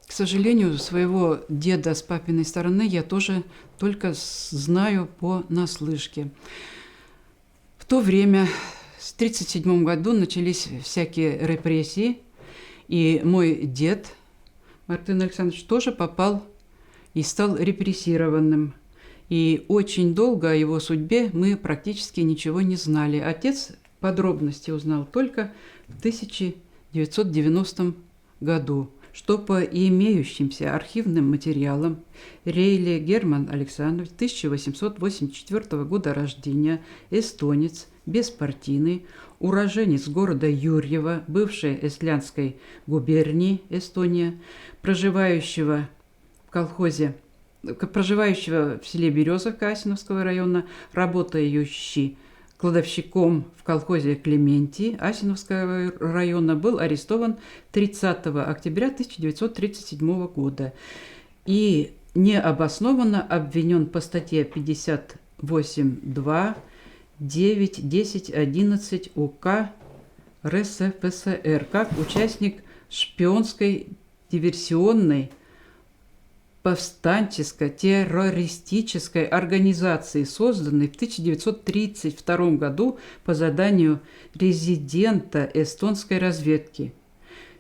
К сожалению, своего деда с папиной стороны я тоже только знаю понаслышке. В то время, в 1937 году, начались всякие репрессии, и мой дед Мартын Александрович тоже попал и стал репрессированным. И очень долго о его судьбе мы практически ничего не знали. Отец подробности узнал только в 1990 году, что по имеющимся архивным материалам Рейле Герман Александрович, 1884 года рождения, эстонец, беспартийный, уроженец города Юрьево, бывшей Эстлянской губернии, Эстония, проживающего в селе Березовка Асиновского района, работающий кладовщиком в колхозе Клементий Асиновского района, был арестован 30 октября 1937 года и необоснованно обвинен по статье 58.2, 9, 10, 11 УК РСФСР как участник шпионской диверсионной повстанческо-террористической организации, созданной в 1932 году по заданию резидента эстонской разведки.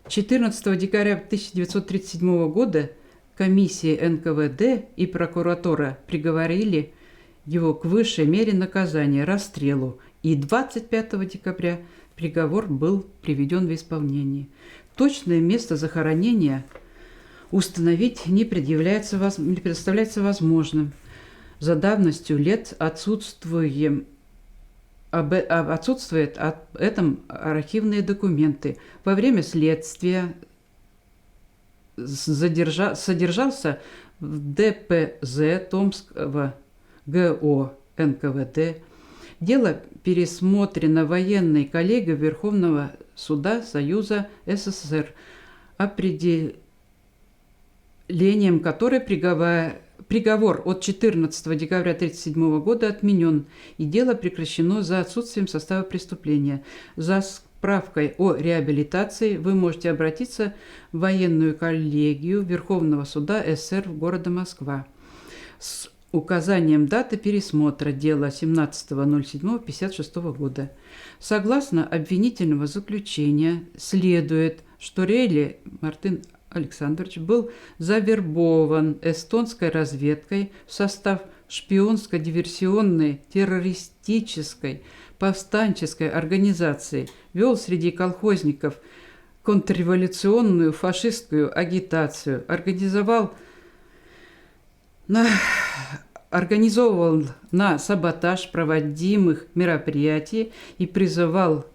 14 декабря 1937 года комиссии НКВД и прокуратура приговорили его к высшей мере наказания – расстрелу, и 25 декабря приговор был приведен в исполнение. Точное место захоронения установить не представляется возможным. За давностью лет отсутствуют об этом архивные документы. Во время следствия содержался в ДПЗ Томского ГО НКВД. Дело пересмотрено военной коллегией Верховного суда Союза СССР, определением которой приговор от 14 декабря 1937 года отменен, и дело прекращено за отсутствием состава преступления. За справкой о реабилитации вы можете обратиться в военную коллегию Верховного суда СССР в городе Москва с указанием даты пересмотра дела 17.07.1956 года. Согласно обвинительного заключения, следует, что Рейле Мартын Александрович был завербован эстонской разведкой в состав шпионско-диверсионной, террористической, повстанческой организации, вел среди колхозников контрреволюционную фашистскую агитацию, организовывал на саботаж проводимых мероприятий и призывал к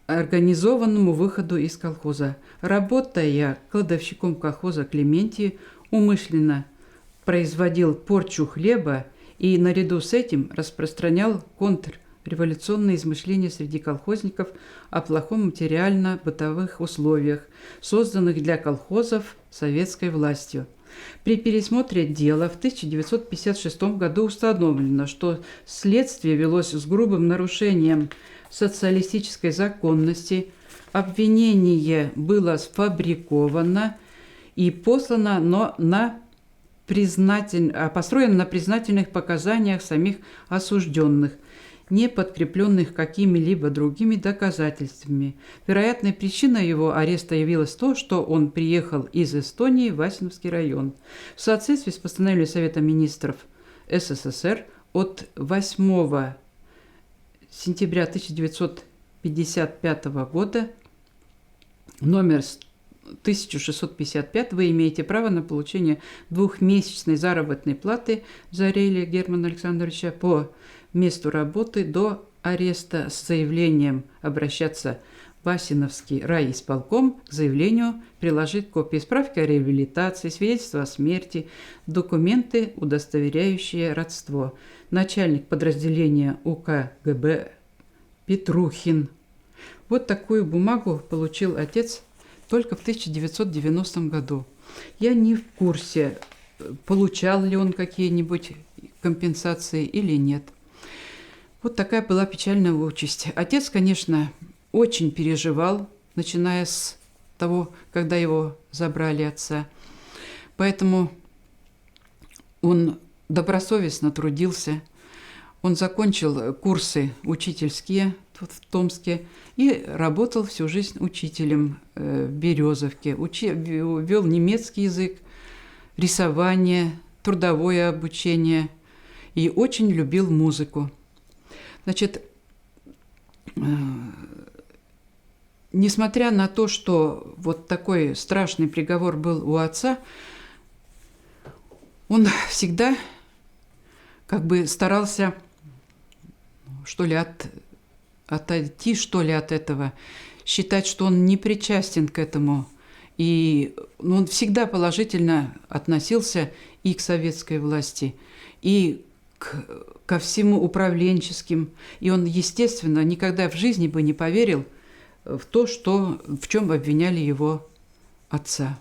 организованному выходу из колхоза. Работая кладовщиком колхоза Клементий, умышленно производил порчу хлеба и наряду с этим распространял контрреволюционные измышления среди колхозников о плохом материально-бытовых условиях, созданных для колхозов советской властью. При пересмотре дела в 1956 году установлено, что следствие велось с грубым нарушением социалистической законности, обвинение было сфабриковано и построено на признательных показаниях самих осужденных, не подкрепленных какими-либо другими доказательствами. Вероятной причиной его ареста явилось то, что он приехал из Эстонии в Асиновский район. В соответствии с постановлением Совета министров СССР от 8 сентября 1955 года номер 1655 вы имеете право на получение двухмесячной заработной платы за Рейле Германа Александровича по месту работы до ареста с заявлением обращаться в Асиновский райисполком, к заявлению приложить копии справки о реабилитации, свидетельство о смерти, документы, удостоверяющие родство. Начальник подразделения УК ГБ Петрухин. Вот такую бумагу получил отец только в 1990 году. Я не в курсе, получал ли он какие-нибудь компенсации или нет. Вот такая была печальная участь. Отец, конечно, очень переживал, начиная с того, когда его забрали отца. Поэтому он добросовестно трудился. Он закончил курсы учительские тут в Томске и работал всю жизнь учителем в Березовке. Вел немецкий язык, рисование, трудовое обучение и очень любил музыку. Значит, несмотря на то, что вот такой страшный приговор был у отца, он всегда как бы старался, что ли, отойти, что ли, от этого, считать, что он не причастен к этому. И он всегда положительно относился и к советской власти, и ко всему управленческим. И он, естественно, никогда в жизни бы не поверил в то, в чем обвиняли его отца.